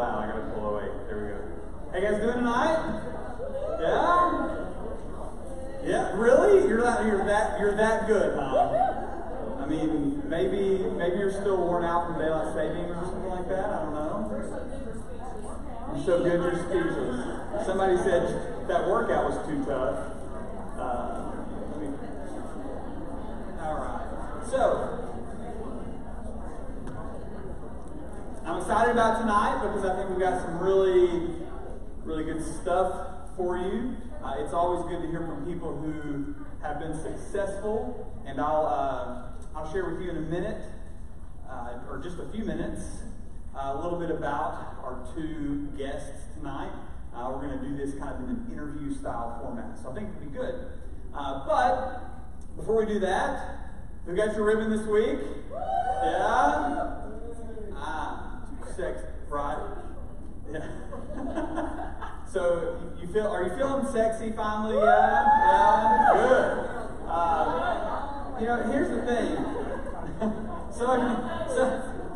I gotta pull away. There we go. Hey guys, doing tonight? Yeah? Yeah, really? You're that good, huh? I mean, maybe you're still worn out from daylight savings or something like that. I don't know. You're so good you're speechless. Somebody said that workout was too tough. All right. So, I'm excited about tonight because I think we've got some really, really good stuff for you. It's always good to hear from people who have been successful, and I'll share with you in a minute, or just a few minutes, a little bit about our two guests tonight. We're going to do this kind of in an interview style format, so I think it'll be good. But before we do that, who got your ribbon this week? Yeah? Sexy, right? Yeah. So are you feeling sexy finally? Yeah? Yeah? Good. Here's the thing.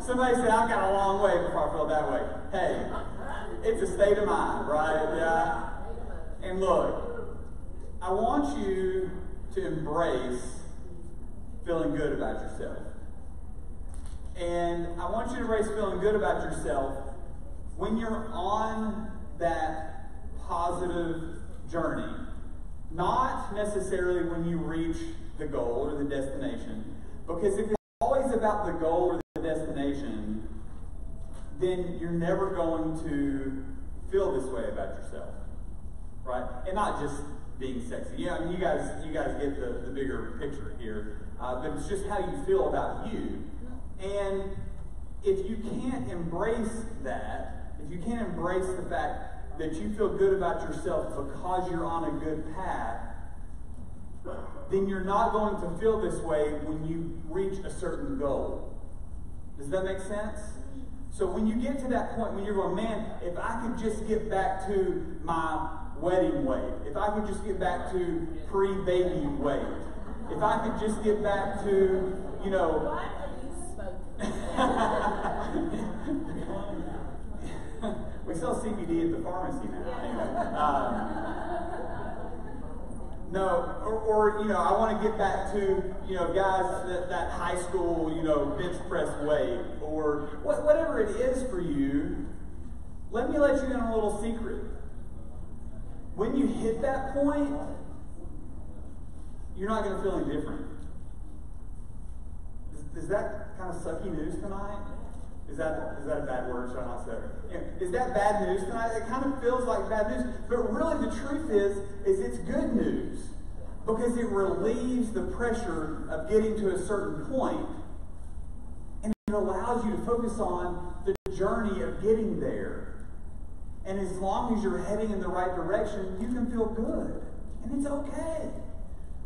Somebody said, I've got a long way before I feel that way. Hey, it's a state of mind, right? Yeah. And look, I want you to embrace feeling good about yourself. And I want you to embrace feeling good about yourself when you're on that positive journey. Not necessarily when you reach the goal or the destination. Because if it's always about the goal or the destination, then you're never going to feel this way about yourself. Right? And not just being sexy. Yeah, I mean, you guys get the bigger picture here. But it's just how you feel about you. And if you can't embrace that, if you can't embrace the fact that you feel good about yourself because you're on a good path, then you're not going to feel this way when you reach a certain goal. Does that make sense? So when you get to that point when you're going, man, if I could just get back to my wedding weight, if I could just get back to pre-baby weight, if I could just get back to, we sell CBD at the pharmacy now. Anyway. I want to get back to, guys, that high school, bench press weight, or whatever it is for you. Let me let you in on a little secret. When you hit that point, you're not going to feel any different. Is that kind of sucky news tonight? Is that a bad word? Should I not say it? Is that bad news tonight? It kind of feels like bad news. But really the truth is it's good news. Because it relieves the pressure of getting to a certain point. And it allows you to focus on the journey of getting there. And as long as you're heading in the right direction, you can feel good. And it's okay.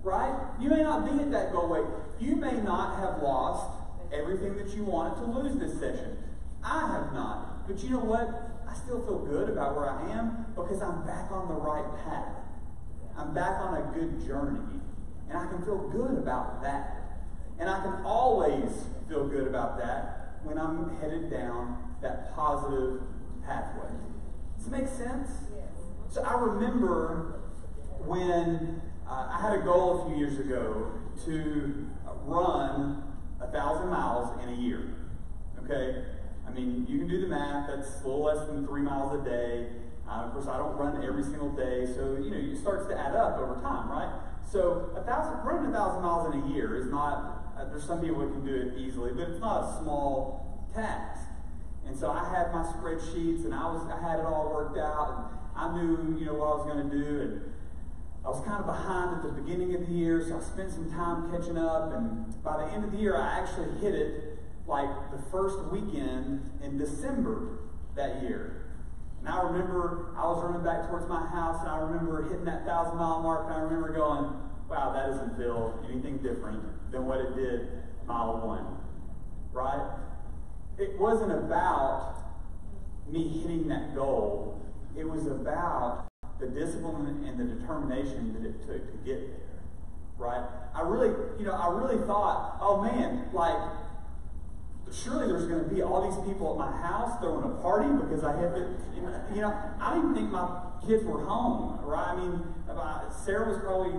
Right? You may not be at that goal weight. You may not have lost everything that you wanted to lose this session. I have not. But you know what? I still feel good about where I am because I'm back on the right path. I'm back on a good journey. And I can feel good about that. And I can always feel good about that when I'm headed down that positive pathway. Does it make sense? Yes. So I remember when I had a goal a few years ago to run 1,000 miles in a year. Okay? I mean, you can do the math. That's a little less than 3 miles a day. Of course, I don't run every single day, so it starts to add up over time, right? So running 1,000 miles in a year is not. There's some people that can do it easily, but it's not a small task. And so I had my spreadsheets, and I had it all worked out, and I knew what I was going to do, and I was kind of behind at the beginning of the year, so I spent some time catching up, and by the end of the year, I actually hit it like the first weekend in December that year. And I remember I was running back towards my house, and I remember hitting that 1,000-mile mark, and I remember going, wow, that doesn't feel anything different than what it did mile 1, right? It wasn't about me hitting that goal. It was about the discipline and the determination that it took to get there, right? I really thought, oh man, like surely there's going to be all these people at my house throwing a party because I had to, I didn't even think my kids were home, right? I mean, Sarah was probably,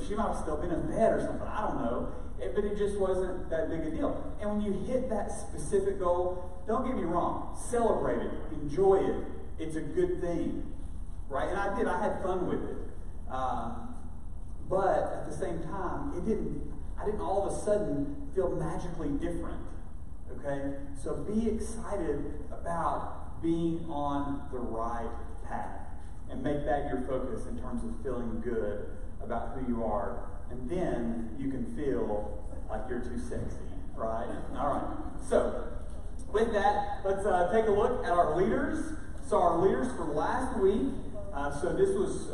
she might have still been in bed or something. I don't know. But it just wasn't that big a deal. And when you hit that specific goal, don't get me wrong. Celebrate it. Enjoy it. It's a good thing, right? And I did. I had fun with it. But at the same time, I didn't all of a sudden feel magically different. Okay? So be excited about being on the right path. And make that your focus in terms of feeling good about who you are. And then you can feel like you're too sexy, right? All right. So, with that, let's take a look at our leaders. So our leaders for last week, so this was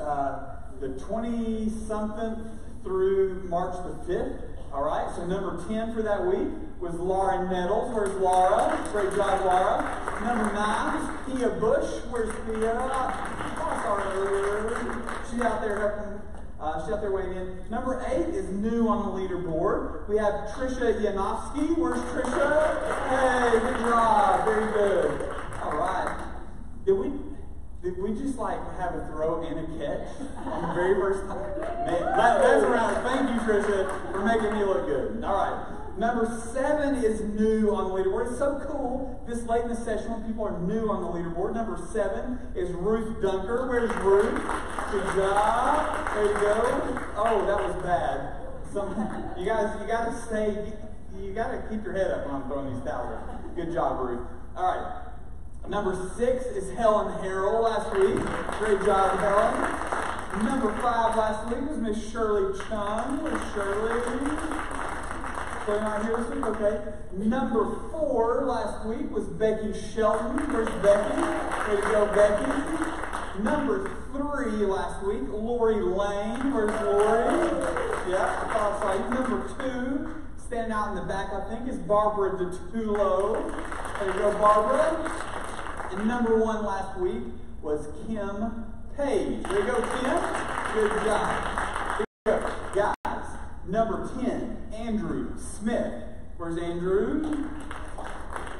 the 20-something through March the 5th. All right, so number 10 for that week was Laura Nettles. Where's Laura? Great job, Laura. Number 9 is Pia Bush. Where's Pia? Oh, sorry. She's out there helping. She's out there weighing in. Number 8 is new on the leaderboard. We have Trisha Yanofsky. Where's Trisha? Hey, good job. Very good. All right. Did we just have a throw and a catch on the very first time? That's around. Thank you, Trisha, for making me look good. All right. Number 7 is new on the leaderboard. It's so cool this late in the session when people are new on the leaderboard. Number 7 is Ruth Dunker. Where's Ruth? Good job. There you go. Oh, that was bad. You got to keep your head up when I'm throwing these towels. Good job, Ruth. All right. Number 6 is Helen Harrell last week. Great job, Helen. Number 5 last week was Miss Shirley Chung. Where's Shirley? Shirley not here this week? Okay. Number 4 last week was Becky Shelton. Where's Becky? Way to go, Becky. Number 3 last week, Lori Lane. Where's Lori? Yeah, I thought I saw you. Number 2, standing out in the back, I think, is Barbara DeTulo. There you go, Barbara. And number 1 last week was Kim Page. There you go, Kim. Good job. Here we go. Guys, number 10, Andrew Smith. Where's Andrew?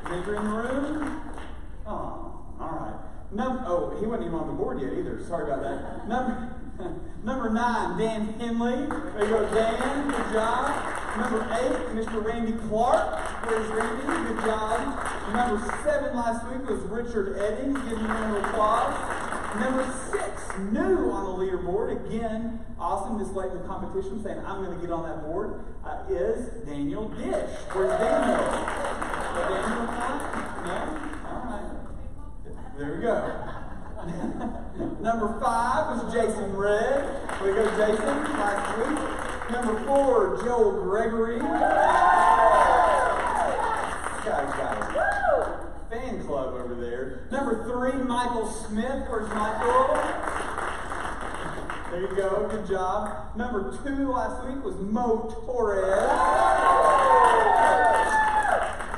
Andrew in the room? Oh, all right. He wasn't even on the board yet either. Sorry about that. Number 9, Dan Henley. There you go, Dan. Good job. Number 8, Mr. Randy Clark. Where's Randy? Good job. Number 7 last week was Richard Eddings. Give him a round of applause. Number 6, new on the leaderboard. Again, awesome this late in the competition, saying I'm going to get on that board, is Daniel Dish. Where's Daniel? Daniel? No? All right. There we go. Number 5 was Jason Red. There we go, Jason, last week. Number 4, Joel Gregory. Guys. Fan club over there. Number 3, Michael Smith. Where's Michael? There you go, good job. Number 2 last week was Mo Torres.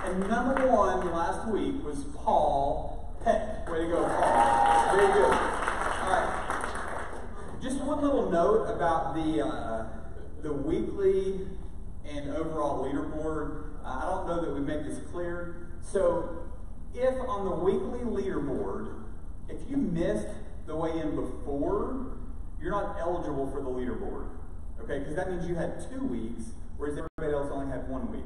And number 1 last week was Paul Peck. Way to go, Paul. Very good. All right. Just one little note about the weekly and overall leaderboard. I don't know that we make this clear. So, if on the weekly leaderboard, if you missed the weigh-in before, you're not eligible for the leaderboard. Okay? Because that means you had 2 weeks, whereas everybody else only had 1 week.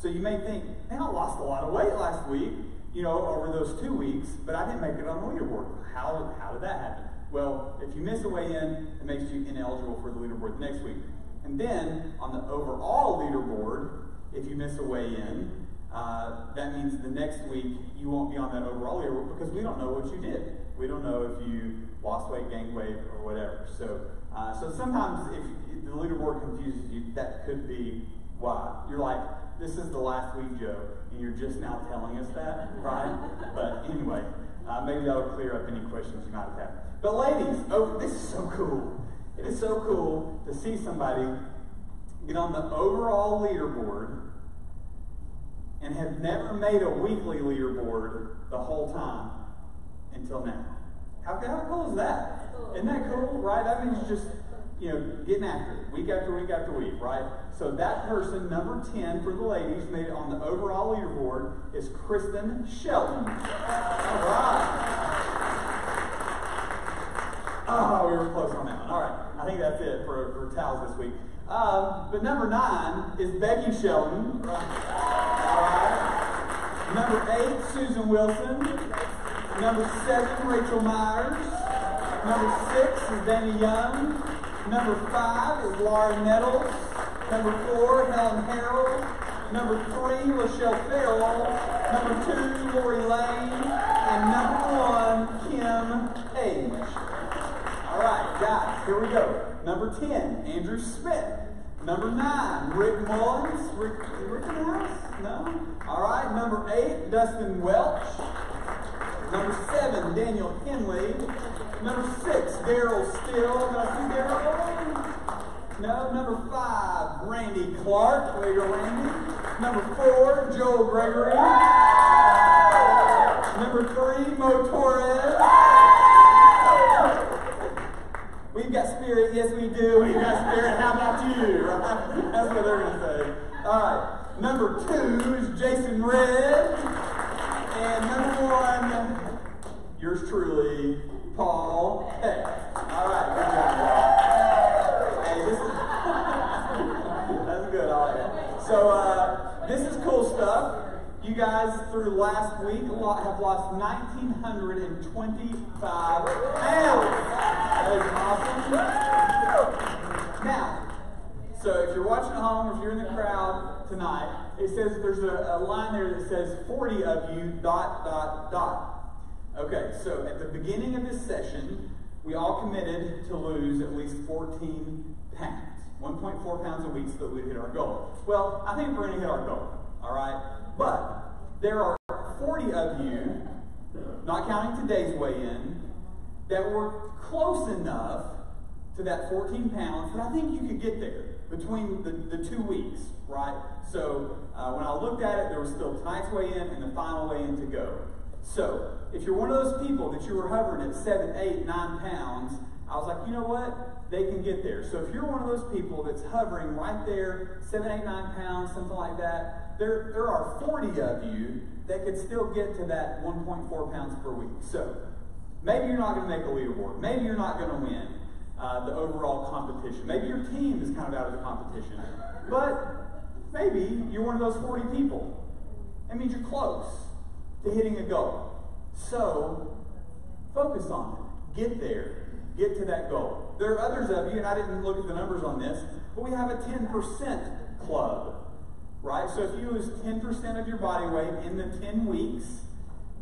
So you may think, man, I lost a lot of weight last week, over those 2 weeks, but I didn't make it on the leaderboard. How did that happen? Well, if you miss a weigh-in, it makes you ineligible for the leaderboard the next week. And then, on the overall leaderboard, if you miss a weigh-in, that means the next week you won't be on that overall leaderboard because we don't know what you did. We don't know if you lost weight, gained weight, or whatever. So sometimes if the leaderboard confuses you, that could be why. You're like, this is the last week, Joe, and you're just now telling us that, right? But anyway, maybe that'll clear up any questions you might have had. But ladies, this is so cool. It is so cool to see somebody get on the overall leaderboard and have never made a weekly leaderboard the whole time until now. How cool is that? Isn't that cool, right? That means just getting after it, week after week after week, right? So that person, number 10 for the ladies, made it on the overall leaderboard, is Kristen Shelton. All right. Oh, we were close on that one. All right. I think that's it for towels this week. But number 9 is Becky Shelton. All right. Number 8, Susan Wilson. Number 7, Rachel Myers. Number 6 is Danny Young. Number 5 is Laura Nettles. Number 4, Helen Harrell. Number 3, Lachelle Farrell. Number 2, Lori Lane. And number 1, Kim Age. All right, guys, here we go. Number 10, Andrew Smith. Number 9, Rick Mullins. Rick in the house? No? All right, number 8, Dustin Welch. Number 7, Daniel Henley. Number 6, Daryl Steele. Did I see Daryl? No. Number 5, Randy Clark. Way to go, Randy. Number 4, Joel Gregory. Number 3, Mo Torres. We've got spirit. Yes, we do. We've got spirit. How about you? Right? That's what they're going to say. All right. Number 2 is Jason Red. And number 1, yours truly, Paul Heck. All right, good job. Hey, this is that's good. I like it. So this is cool stuff. You guys, through last week, have lost 1,925 pounds. That is awesome. Now, so if you're watching at home or if you're in the crowd tonight, it says there's a line there that says 40 of you ... Okay, so at the beginning of this session, we all committed to lose at least 14 pounds. 1.4 pounds a week so that we'd hit our goal. Well, I think we're going to hit our goal, all right? But there are 40 of you, not counting today's weigh-in, that were close enough to that 14 pounds that I think you could get there between the 2 weeks, right? So when I looked at it, there was still tonight's weigh-in and the final weigh-in to go. So if you're one of those people that you were hovering at 7, 8, 9 pounds, I was like, you know what? They can get there. So if you're one of those people that's hovering right there, 7, 8, 9 pounds, something like that, there are 40 of you that could still get to that 1.4 pounds per week. So maybe you're not going to make a leaderboard. Maybe you're not going to win the overall competition. Maybe your team is kind of out of the competition. But maybe you're one of those 40 people. That means you're close to hitting a goal. So focus on it. Get there. Get to that goal. There are others of you, and I didn't look at the numbers on this, but we have a 10% club, right? So if you lose 10% of your body weight in the 10 weeks,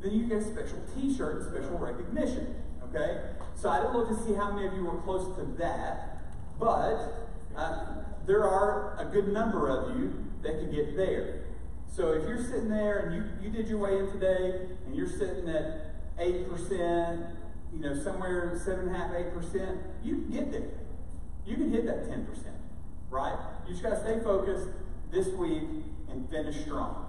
then you get a special t-shirt and special recognition, okay? So I didn't look to see how many of you were close to that, but there are a good number of you that could get there. So if you're sitting there and you did your weigh-in today, and you're sitting at 8%, somewhere 7.5%, 8%, you can get there. You can hit that 10%, right? You just got to stay focused this week and finish strong.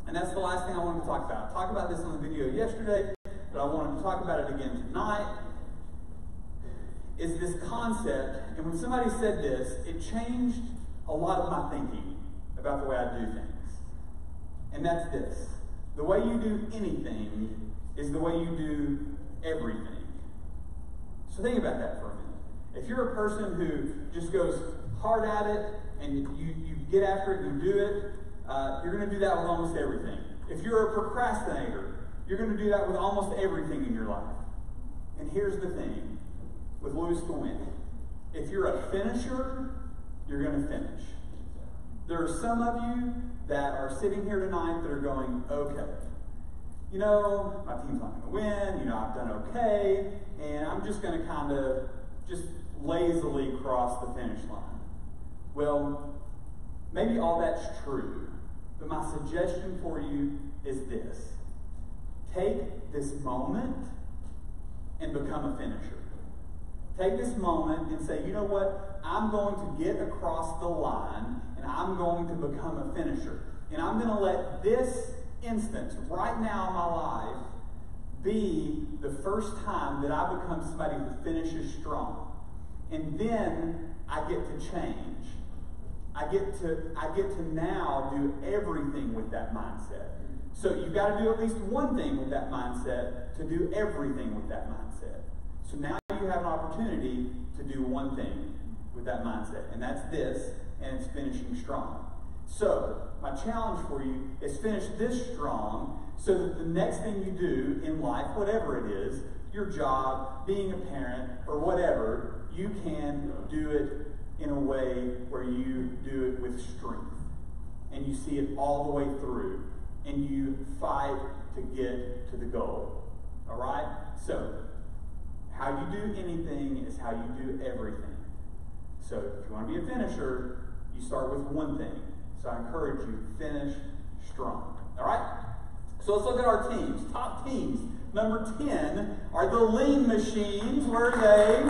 And that's the last thing I wanted to talk about. I talked about this on the video yesterday, but I wanted to talk about it again tonight, is this concept. And when somebody said this, it changed a lot of my thinking about the way I do things. And that's this. The way you do anything is the way you do everything. So think about that for a minute. If you're a person who just goes hard at it and you get after it and you do it, you're going to do that with almost everything. If you're a procrastinator, you're going to do that with almost everything in your life. And here's the thing with lose to win. If you're a finisher, you're going to finish. There are some of you that are sitting here tonight that are going, okay, my team's not going to win, I've done okay, and I'm just going to kind of just lazily cross the finish line. Well, maybe all that's true, but my suggestion for you is this. Take this moment and become a finisher. Take this moment and say, you know what? I'm going to get across the line and I'm going to become a finisher. And I'm going to let this instance right now in my life be the first time that I become somebody who finishes strong. And then I get to change. I get to now do everything with that mindset. So you've got to do at least one thing with that mindset to do everything with that mindset. So now you have an opportunity to do one thing with that mindset, and that's this, and it's finishing strong. So my challenge for you is finish this strong so that the next thing you do in life, whatever it is, your job, being a parent, or whatever, you can do it in a way where you do it with strength. And you see it all the way through. And you fight to get to the goal. All right? So, how you do anything is how you do everything. So, if you want to be a finisher, you start with one thing. So, I encourage you, finish strong. All right? So, let's look at our teams. Top teams. Number 10 are the lean machines. Where are they?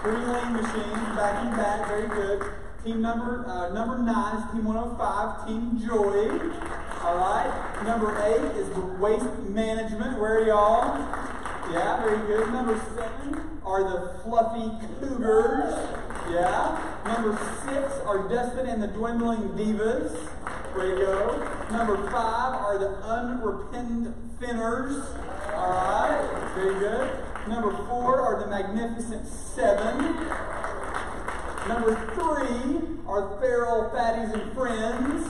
3 lean machines, back and back. Very good. Team number 9 is Team 105, Team Joy. All right. Number 8 is the waste management. Where are y'all? Yeah, very good. Number 7 are the fluffy cougars. Yeah. Number 6 are Dustin and the dwindling divas. There you go. Number 5 are the unrepentant thinners. All right. Very good. Number 4 are the magnificent 7. Number 3 are feral fatties and friends.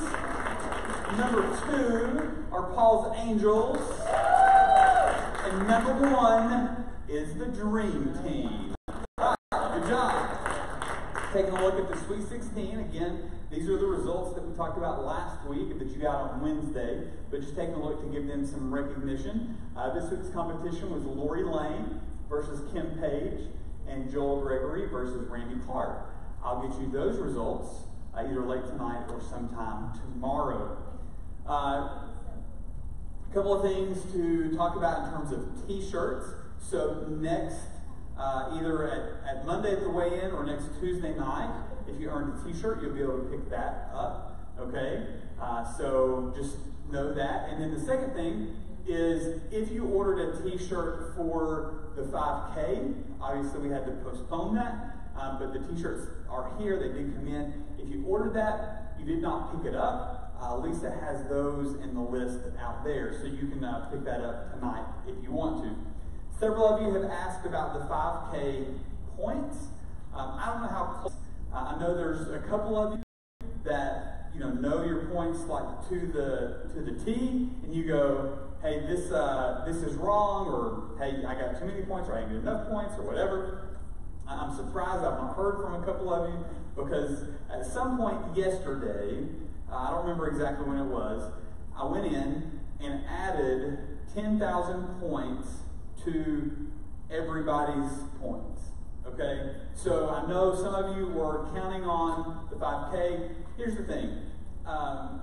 Number 2 are Paul's angels. And number 1 is the dream team. All right, good job. Taking a look at the Sweet 16. Again, these are the results that we talked about last week that you got on Wednesday. But just taking a look to give them some recognition. This week's competition was Lori Lane versus Kim Page and Joel Gregory versus Randy Clark. I'll get you those results either late tonight or sometime tomorrow. A couple of things to talk about in terms of t-shirts. So next, either at Monday at the weigh-in or next Tuesday night, if you earned a t-shirt, you'll be able to pick that up. Okay? So just know that. And then the second thing is if you ordered a t-shirt for the 5K, obviously we had to postpone that. But the t-shirts are here. They did come in. If you ordered that, you did not pick it up. Lisa has those in the list out there, so you can pick that up tonight if you want to. Several of you have asked about the 5K points. I don't know how close. I know there's a couple of you that know your points like to the T, and you go, hey, this is wrong, or hey, I got too many points, or I didn't get enough points, or whatever. I'm surprised I've not heard from a couple of you, because at some point yesterday, I don't remember exactly when it was, I went in and added 10,000 points to everybody's points. Okay? So I know some of you were counting on the 5K. Here's the thing. I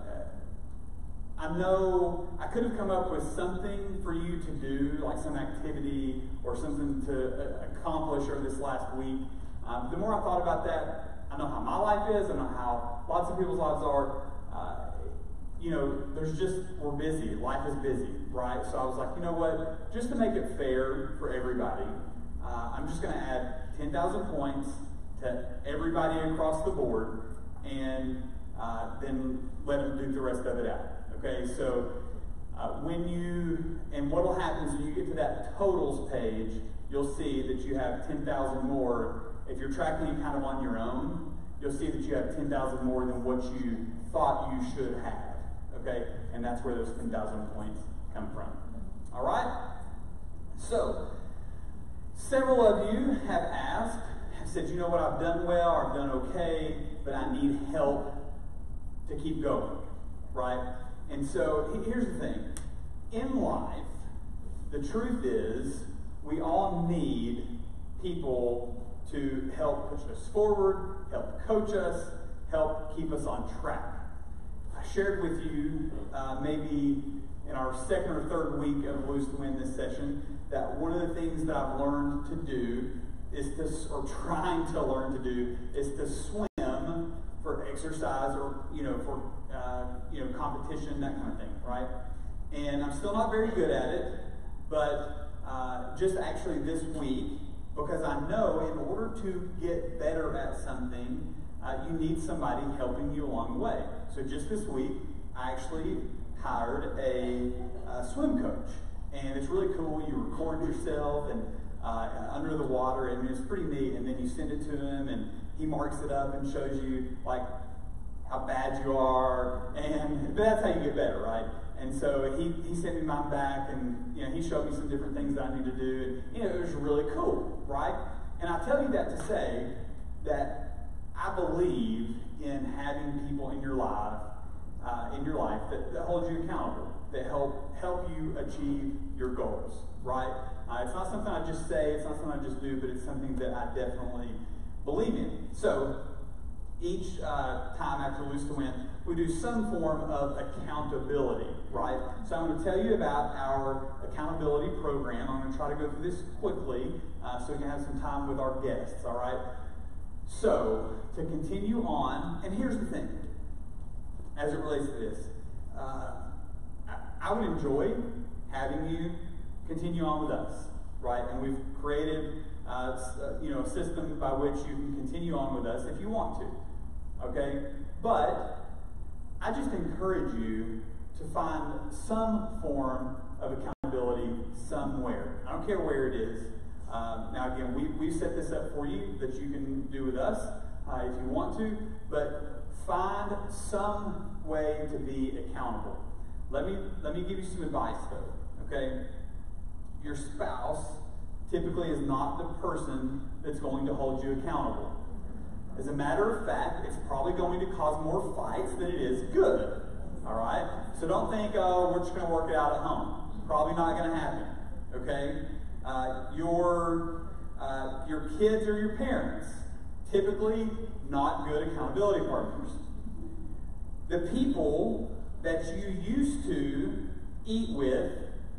know I could have come up with something for you to do, like some activity or something to accomplish over this last week. The more I thought about that, I know how my life is, I know how lots of people's lives are. We're busy. Life is busy, right? So I was like, you know what? Just to make it fair for everybody, I'm just going to add 10,000 points to everybody across the board, and then let them do the rest of it out. Okay, so what will happen is when you get to that totals page, you'll see that you have 10,000 more. If you're tracking it kind of on your own, you'll see that you have 10,000 more than what you thought you should have. Okay, and that's where those 10,000 points come from. All right? So, several of you have said, you know what, I've done well, I've done okay, but I need help to keep going, right? And so, here's the thing. In life, the truth is, we all need people to help push us forward, help coach us, help keep us on track. I shared with you maybe in our second or third week of Lose to Win this session that one of the things that I've learned to do is trying to learn to do is to swim for exercise or for competition, that kind of thing, right? And I'm still not very good at it, but just actually this week because I know in order to get better at something, you need somebody helping you along the way. So just this week, I actually hired a swim coach. And it's really cool. You record yourself and under the water, and it's pretty neat. And then you send it to him, and he marks it up and shows you like how bad you are. And that's how you get better, right? And so he sent me mine back, and he showed me some different things that I need to do. And it was really cool, right? And I tell you that to say that I believe in having people in your life that hold you accountable, that help you achieve your goals, right? It's not something I just say, it's not something I just do, but it's something that I definitely believe in. So each time after Lose to Win, we do some form of accountability, right? So I'm going to tell you about our accountability program. I'm going to try to go through this quickly so we can have some time with our guests, all right? So, to continue on, and here's the thing, as it relates to this, I would enjoy having you continue on with us, right? And we've created, a system by which you can continue on with us if you want to, okay? But I just encourage you to find some form of accountability somewhere. I don't care where it is. Now again, we've set this up for you that you can do with us if you want to, but find some way to be accountable. Let me give you some advice though, okay? Your spouse typically is not the person that's going to hold you accountable. As a matter of fact, it's probably going to cause more fights than it is good, all right? So don't think, oh, we're just going to work it out at home. Probably not going to happen, okay? Your kids or your parents, typically not good accountability partners. The people that you used to eat with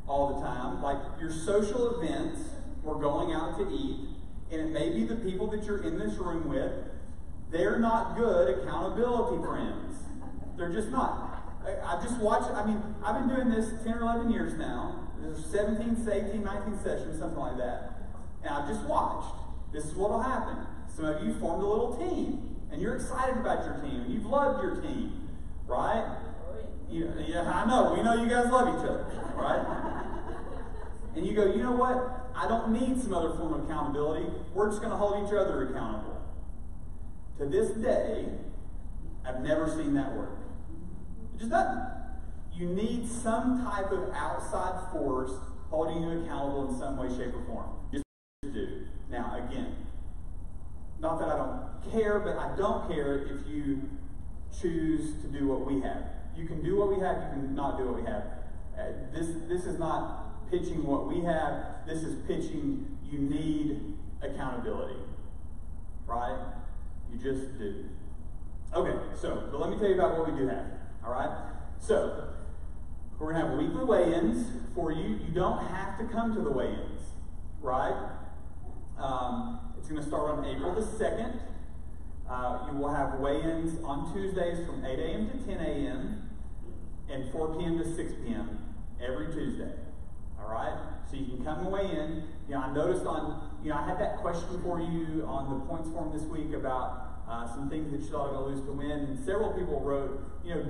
all the time, like your social events, we're going out to eat, and it may be the people that you're in this room with, they're not good accountability friends. They're just not. I've been doing this 10 or 11 years now. There's 17, 18, 19 sessions, something like that. And I've just watched. This is what will happen. Some of you formed a little team, and you're excited about your team, and you've loved your team, right? Yeah, I know. We know you guys love each other, right? And you go, you know what? I don't need some other form of accountability. We're just going to hold each other accountable. To this day, I've never seen that work. It just doesn't. You need some type of outside force holding you accountable in some way, shape, or form. Just do. Now, again, not that I don't care, but I don't care if you choose to do what we have. You can do what we have, you can not do what we have. This is not pitching what we have. This is pitching you need accountability. Right? You just do. Okay, but let me tell you about what we do have. All right? So, we're going to have weekly weigh-ins for you. You don't have to come to the weigh-ins, right? It's going to start on April the 2nd. You will have weigh-ins on Tuesdays from 8 a.m. to 10 a.m. and 4 p.m. to 6 p.m. every Tuesday. All right? So you can come and weigh in. I noticed I had that question for you on the points form this week about some things that you thought about Lose to Win, and several people wrote,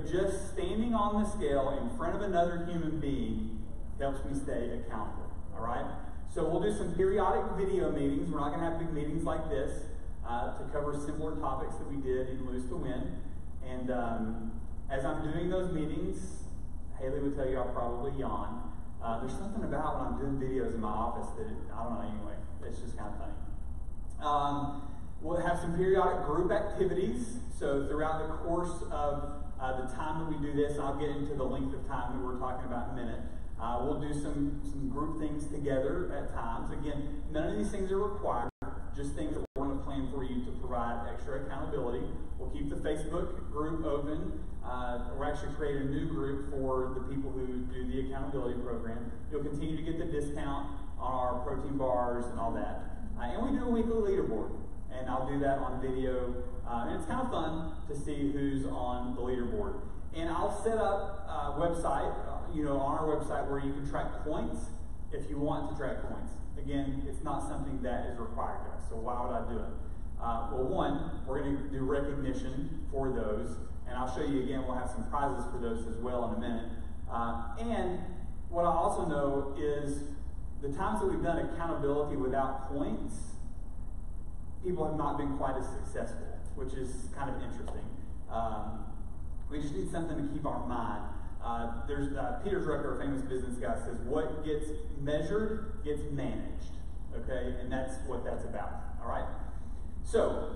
just standing on the scale in front of another human being helps me stay accountable, all right? So we'll do some periodic video meetings. We're not going to have big meetings like this to cover similar topics that we did in Lose to Win. And as I'm doing those meetings, Haley would tell you I'll probably yawn. There's something about when I'm doing videos in my office that, I don't know, anyway, it's just kind of funny. We'll have some periodic group activities. So throughout the course of the time that we do this, I'll get into the length of time that we're talking about in a minute. We'll do some group things together at times. Again, none of these things are required, just things that we're going to plan for you to provide extra accountability. We'll keep the Facebook group open. We're actually creating a new group for the people who do the accountability program. You'll continue to get the discount on our protein bars and all that. And we do a weekly leaderboard. And I'll do that on video. And it's kind of fun to see who's on the leaderboard. And I'll set up a website, on our website where you can track points if you want to track points. again, it's not something that is required of us. So why would I do it? Well, one, we're going to do recognition for those, and I'll show you again, we'll have some prizes for those as well in a minute. And what I also know is the times that we've done accountability without points, people have not been quite as successful, which is kind of interesting. We just need something to keep our mind. There's Peter Drucker, a famous business guy, says, what gets measured gets managed, okay? And that's what that's about, all right? So,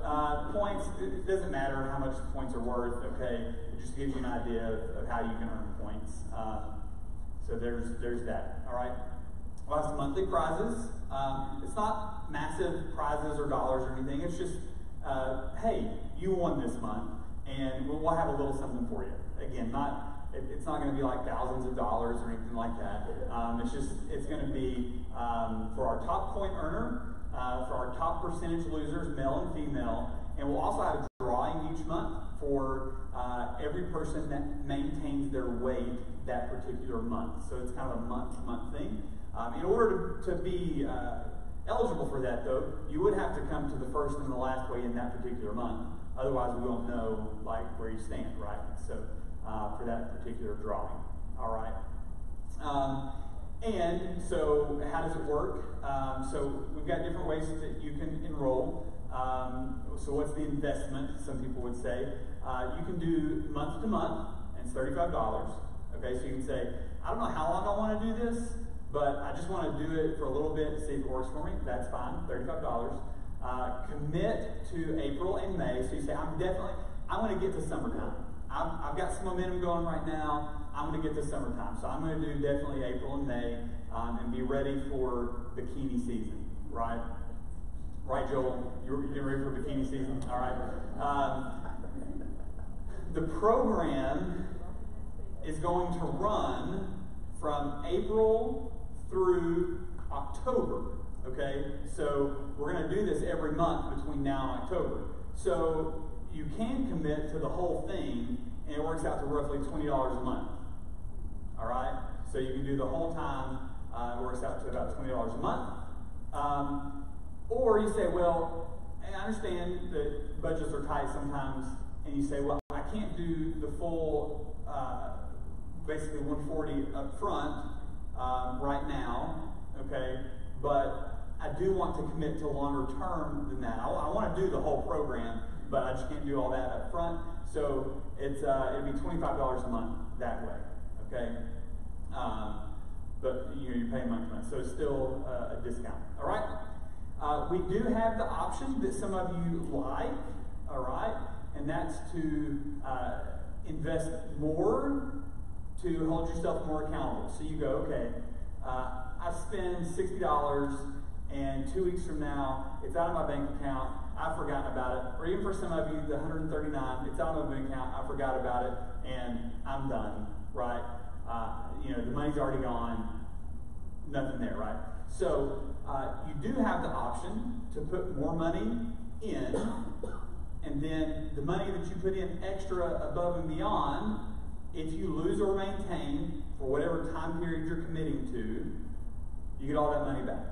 points, it doesn't matter how much the points are worth, okay? It just gives you an idea of how you can earn points. So there's that, all right? We'll have some monthly prizes. It's not massive prizes or dollars or anything. It's just, hey, you won this month, and we'll have a little something for you. Again, it's not going to be like thousands of dollars or anything like that. It's going to be for our top point earner, for our top percentage losers, male and female, and we'll also have a drawing each month for every person that maintains their weight that particular month. So it's kind of a month-to-month thing. In order to be eligible for that, though, you would have to come to the first and the last weigh in that particular month. Otherwise, we won't know where you stand, right? So for that particular drawing, all right. And so, how does it work? So we've got different ways that you can enroll. So what's the investment? Some people would say you can do month to month, and it's $35. Okay, so you can say, I don't know how long I want to do this, but I just want to do it for a little bit to see if it works for me. That's fine, $35. Commit to April and May. So you say, I want to get to summertime. I've got some momentum going right now. I'm going to get to summertime. So I'm going to do definitely April and May and be ready for bikini season, right? Right, Joel? You're getting ready for bikini season? All right. The program is going to run from April through October, okay? So we're going to do this every month between now and October. So you can commit to the whole thing, and it works out to roughly $20 a month, all right? So you can do the whole time, it works out to about $20 a month. Or you say, well, I understand that budgets are tight sometimes, and you say, well, I can't do the full, basically 140 up front right now, okay? But I do want to commit to longer term than that. I want to do the whole program, but I just can't do all that up front. So it'd be $25 a month that way, okay? But you're paying month to month, so it's still a discount. All right. We do have the option that some of you like. All right, and that's to invest more to hold yourself more accountable. So you go, okay, I spend $60, and 2 weeks from now, it's out of my bank account. I've forgotten about it. Or even for some of you, the $139, it's out of my bank account. I forgot about it, and I'm done. Right? The money's already gone. Nothing there. Right? So you do have the option to put more money in, and then the money that you put in extra above and beyond, if you lose or maintain for whatever time period you're committing to, you get all that money back.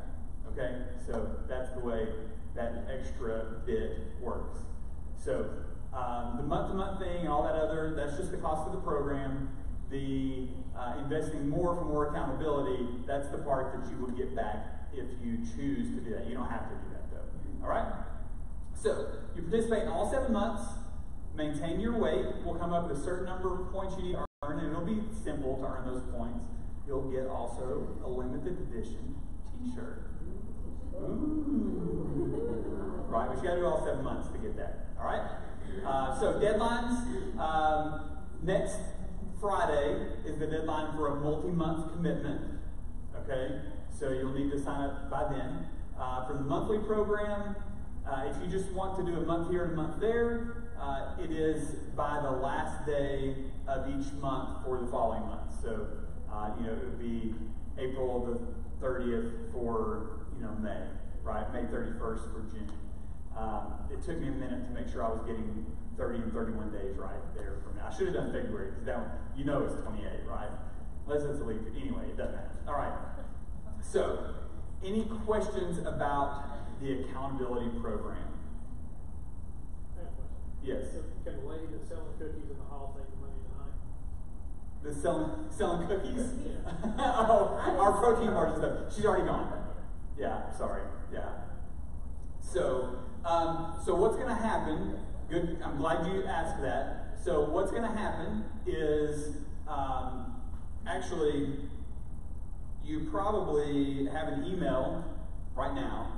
Okay? So that's the way that extra bit works. So the month-to-month thing and all that other, that's just the cost of the program. The investing more for more accountability, that's the part that you would get back if you choose to do that. You don't have to do that, though. All right? So you participate in all 7 months, maintain your weight. We'll come up with a certain number of points you need to earn, and it'll be simple to earn those points. You'll get also a limited edition t-shirt. Ooh. Right, but you got to do all 7 months to get that. All right? So deadlines. Next Friday is the deadline for a multi-month commitment. Okay? So you'll need to sign up by then. For the monthly program, if you just want to do a month here and a month there, it is by the last day of each month for the following month. So, it would be April the 30th for, May, right? May 31st for June. It took me a minute to make sure I was getting 30 and 31 days right there for me. I should have done February, because that one, it's 28, right? Unless it's a leap. Anyway, it doesn't matter. All right. So, Any questions about the accountability program? I have a question. Yes. So can the lady that's selling cookies in the hall take the money tonight? The selling cookies? Yeah. Oh, our protein bars and stuff. She's already gone. Yeah, sorry. Yeah. So what's going to happen? Good. I'm glad you asked that. So what's going to happen is actually you probably have an email right now.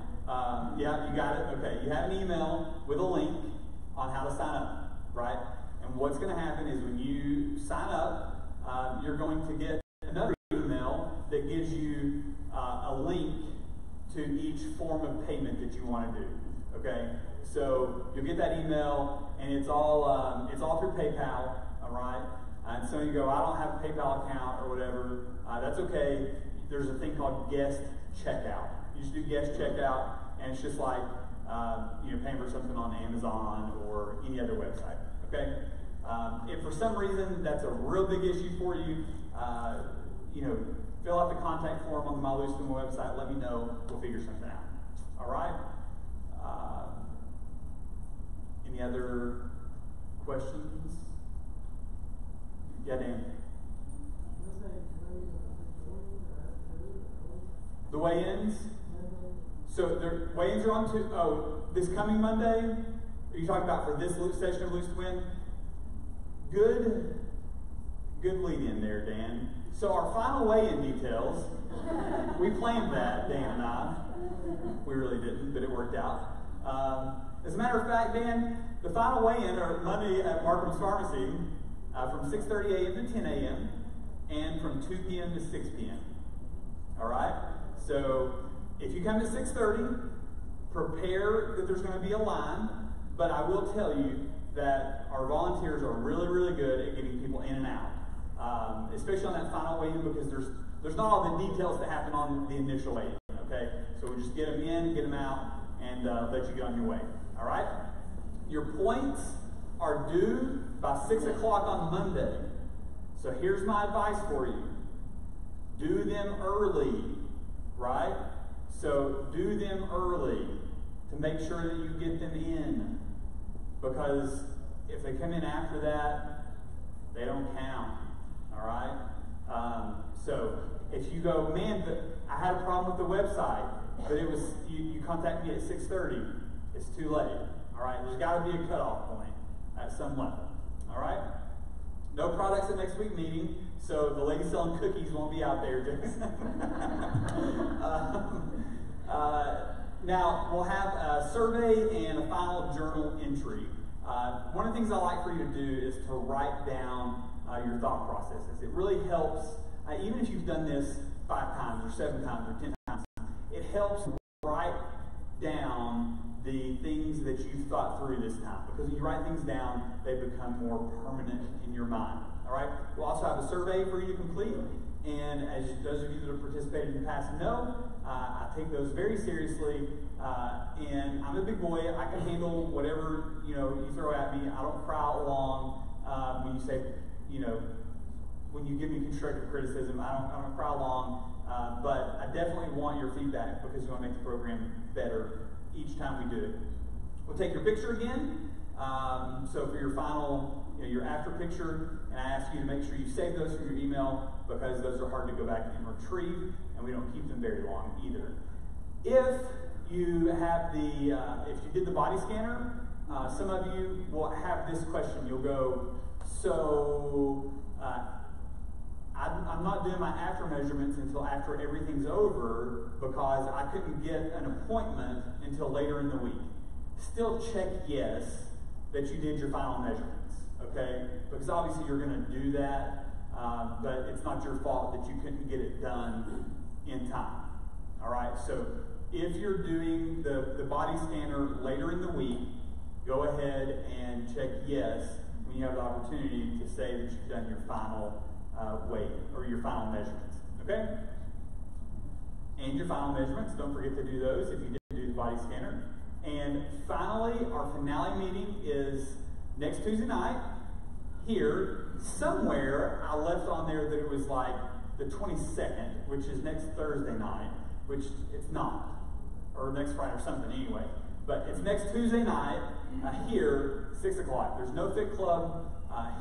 Yeah, you got it. Okay, you have an email with a link on how to sign up, right? And what's going to happen is when you sign up, you're going to get another email that gives you a link to each form of payment that you want to do. Okay, so you'll get that email, and it's all through PayPal. All right, and so you go, I don't have a PayPal account or whatever. That's okay. There's a thing called guest checkout. You just do guest checkout, and it's just like paying for something on Amazon or any other website. Okay. If for some reason that's a real big issue for you, fill out the contact form on the My Loose Twin website. Let me know. We'll figure something out. All right. Any other questions? Yeah, Dan. The weigh-ins? So the weigh-ins are on this coming Monday? Are you talking about for this session of Loose Twin? Good lead in there, Dan. So our final weigh-in details, we planned that, Dan and I. We really didn't, but it worked out. As a matter of fact, Dan, the final weigh-in are Monday at Markham's Pharmacy from 6:30 a.m. to 10 a.m. and from 2 p.m. to 6 p.m. All right? So if you come to 6:30, prepare that there's going to be a line, but I will tell you that our volunteers are really, really good at getting people in and out, especially on that final weigh-in, because there's not all the details that happen on the initial weigh-in. Okay, so we just get them in, get them out, and let you get on your way. All right. Your points are due by 6 o'clock on Monday. So here's my advice for you: do them early. Right. So do them early to make sure that you get them in. Because if they come in after that, they don't count. All right? So if you go, man, I had a problem with the website, but it was you contact me at 6:30, it's too late. All right? There's got to be a cutoff point at some level. All right? No products at next week meeting, so the lady selling cookies won't be out there, Jason. Now, we'll have a survey and a final journal entry. One of the things I like for you to do is to write down your thought processes. It really helps, even if you've done this 5 times or 7 times or 10 times, it helps write down the things that you've thought through this time. Because when you write things down, they become more permanent in your mind. All right? We'll also have a survey for you to complete. And as those of you that have participated in the past know, I take those very seriously. And I'm a big boy. I can handle whatever you throw at me. I don't cry along when you say, when you give me constructive criticism. I don't cry along. But I definitely want your feedback because we want to make the program better each time we do it. We'll take your picture again. So for your final, your after picture, and I ask you to make sure you save those from your email because those are hard to go back and retrieve, and we don't keep them very long either. If you have if you did the body scanner, some of you will have this question. You'll go, so I'm not doing my after measurements until after everything's over because I couldn't get an appointment until later in the week. Still check yes that you did your final measurements, okay? Because obviously you're going to do that, but it's not your fault that you couldn't get it done in time, all right? So if you're doing the body scanner later in the week, go ahead and check yes when you have the opportunity to say that you've done your final weight or your final measurements, okay? And your final measurements, don't forget to do those if you didn't do the body scanner. And finally, our finale meeting is next Tuesday night here. Somewhere I left on there that it was like the 22nd, which is next Thursday night. which it's not, or next Friday or something anyway. But it's next Tuesday night here, 6 o'clock. There's no Fit Club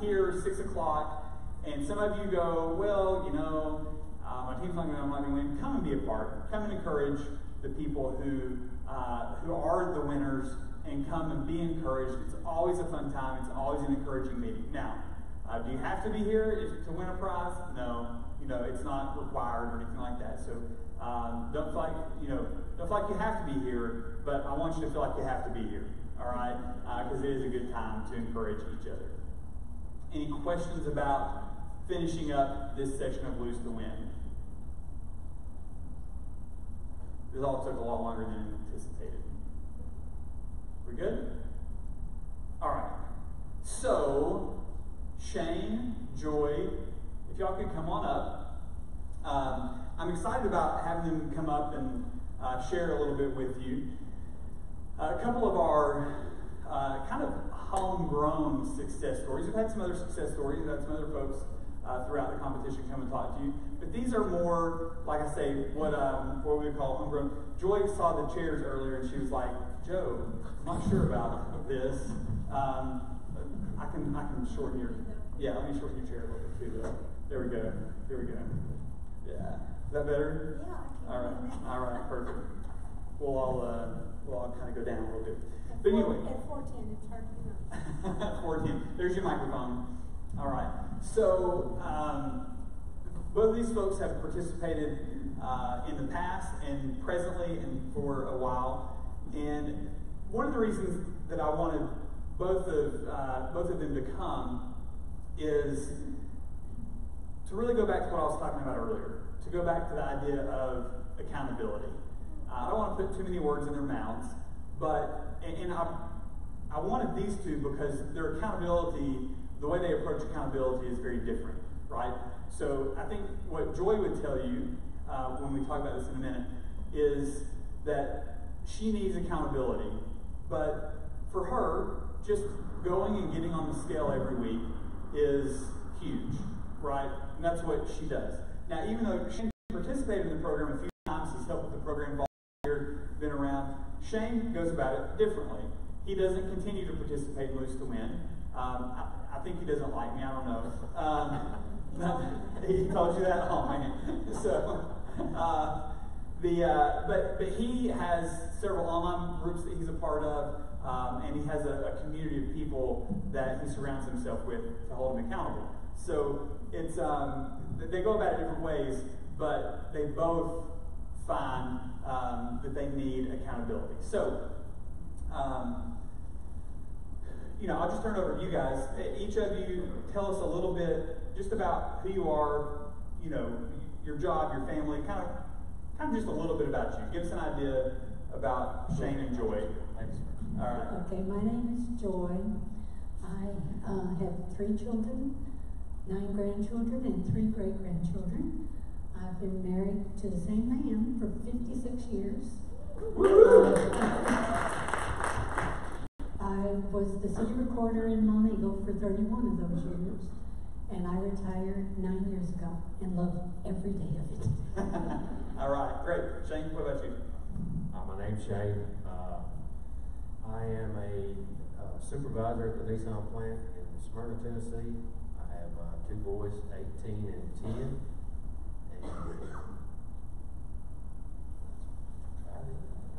here, 6 o'clock. And some of you go, well, you know, my team's not going to win. Come and be a part. Come and encourage the people who are the winners, and come and be encouraged. It's always a fun time. It's always an encouraging meeting. Now, do you have to be here to win a prize? No. You know, it's not required or anything like that. So don't feel like you have to be here, but I want you to feel like you have to be here. All right, because it is a good time to encourage each other. Any questions about finishing up this section of Lose to Win? This all took a lot longer than anticipated. We good? All right. So, Shane, Joy, if y'all could come on up. I'm excited about having them come up and share a little bit with you. A couple of our kind of homegrown success stories. We've had some other success stories. We've had some other folks throughout the competition come and talk to you. But these are more, like I say, what we would call homegrown. Joy saw the chairs earlier and she was like, Joe, I'm not sure about this. I can shorten your, let me shorten your chair a little bit too. There we go. Here we go. Yeah. Is that better? Yeah. All right, perfect. We'll all kind of go down a little bit. But anyway. At 410, it's hard to know. 410. There's your microphone. All right. So, both of these folks have participated in the past and presently and for a while. And one of the reasons that I wanted both of them to come is to really go back to what I was talking about earlier, to go back to the idea of accountability. I don't want to put too many words in their mouths, but I wanted these two because their accountability, the way they approach accountability is very different, right? So I think what Joy would tell you when we talk about this in a minute is that she needs accountability, but for her, just going and getting on the scale every week is huge, right? And that's what she does. Now, even though Shane participated in the program a few times, he's helped with the program, volunteered, been around, Shane goes about it differently. He doesn't continue to participate in Lose to Win. I think he doesn't like me, I don't know. He told you that? Oh, man. So, but he has several online groups that he's a part of, and he has a community of people that he surrounds himself with to hold him accountable. So it's they go about it different ways, but they both find that they need accountability. So, I'll just turn it over to you guys. Each of you tell us a little bit just about who you are, your job, your family, kind of just a little bit about you. Give us an idea about Shane and Joy. Thanks. All right. Okay, my name is Joy. I have 3 children, 9 grandchildren, and 3 great-grandchildren. I've been married to the same man for 56 years. I was the city recorder in Montego for 31 of those years, and I retired 9 years ago and love every day of it. All right, great. Shane, what about you? My name's Shane. I am a supervisor at the Nissan plant in Smyrna, Tennessee. I have 2 boys, 18 and 10.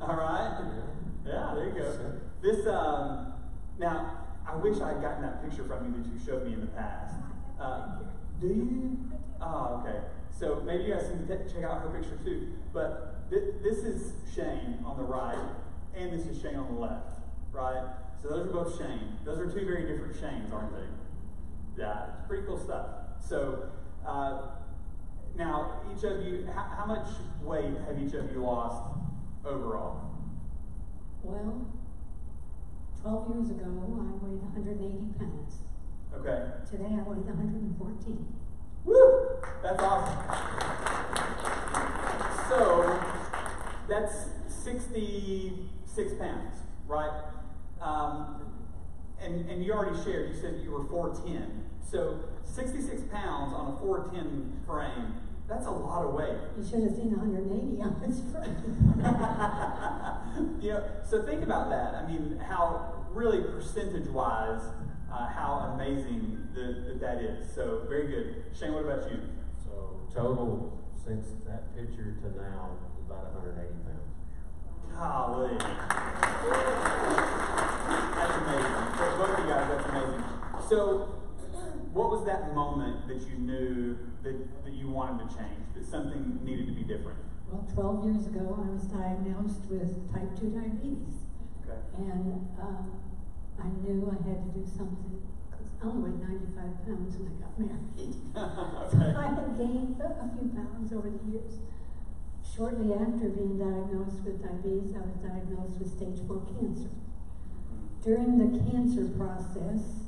All right. Yeah, there you go. This now, I wish I had gotten that picture from you that you showed me in the past. Do you? Oh, okay. So maybe you guys can check out her picture too. But this is Shane on the right, and this is Shane on the left, right? So those are both Shane. Those are 2 very different Shanes, aren't they? Yeah, it's pretty cool stuff. So now, each of you, how much weight have each of you lost overall? Well, 12 years ago, I weighed 180 pounds. Okay. Today, I weigh 114. Woo! That's awesome. So, that's 66 pounds, right? And you already shared, you said you were 4'10". So, 66 pounds on a 4'10" frame That's a lot of weight. You should have seen 180 on his front. So think about that. I mean, how really percentage-wise, how amazing that is. So very good. Shane, what about you? So total since that picture to now is about 180 pounds. Golly. That's amazing. For both of you guys, that's amazing. So what was that moment that you knew that you wanted to change, that something needed to be different? Well, 12 years ago, I was diagnosed with type 2 diabetes. Okay. And I knew I had to do something, because I only weighed 95 pounds when I got married. So I had gained a few pounds over the years. Shortly after being diagnosed with diabetes, I was diagnosed with stage 4 cancer. During the cancer process,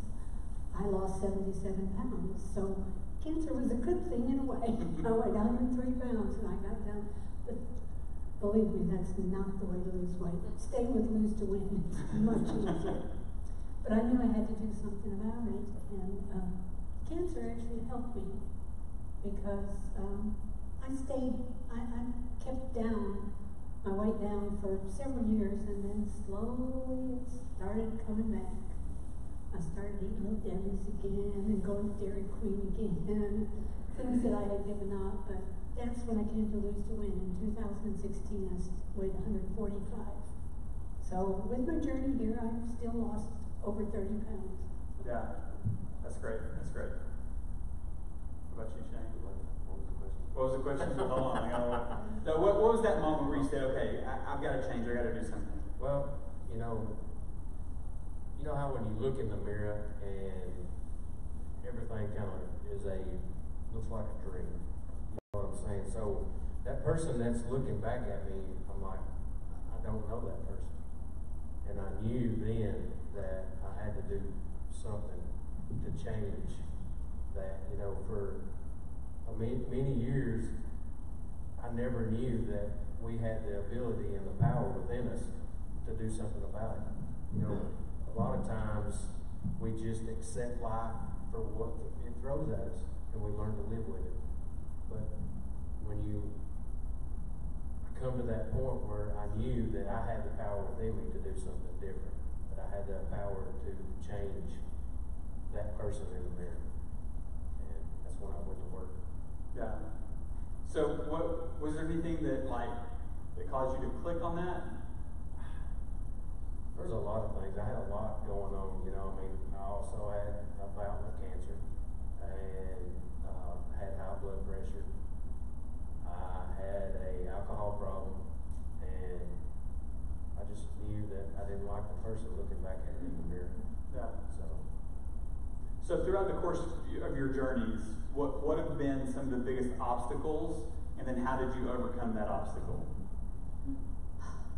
I lost 77 pounds. So cancer was a good thing in a way. I weighed 103 pounds and I got down. But believe me, that's not the way to lose weight. Stay with lose to win. It's much easier. But I knew I had to do something about it. And cancer actually helped me because I kept down my weight down for several years, and then slowly it started coming back. I started eating Little Debbie's again and going to Dairy Queen again, things that I had given up. But that's when I came to Lose to Win. In 2016, I weighed 145. So with my journey here, I've still lost over 30 pounds. Yeah, that's great. That's great. What about you, Shane? What was the question? Hold on. So what was that moment where you said, okay, I've got to change, I've got to do something? Well, you know how when you look in the mirror and everything kind of looks like a dream. You know what I'm saying? So that person that's looking back at me, I'm like, I don't know that person. And I knew then that I had to do something to change that. For many years, I never knew that we had the ability and the power within us to do something about it. A lot of times we just accept life for what it throws at us, and we learn to live with it. But when I come to that point where I knew that I had the power within me to do something different, that I had the power to change that person in the mirror, and that's when I went to work. Yeah. So was there anything that caused you to click on that? There's a lot of things. I had a lot going on, I also had a bout with cancer and had high blood pressure. I had an alcohol problem, and I just knew that I didn't like the person looking back at me in the mirror. Yeah. So throughout the course of your journeys, what have been some of the biggest obstacles, and then how did you overcome that obstacle?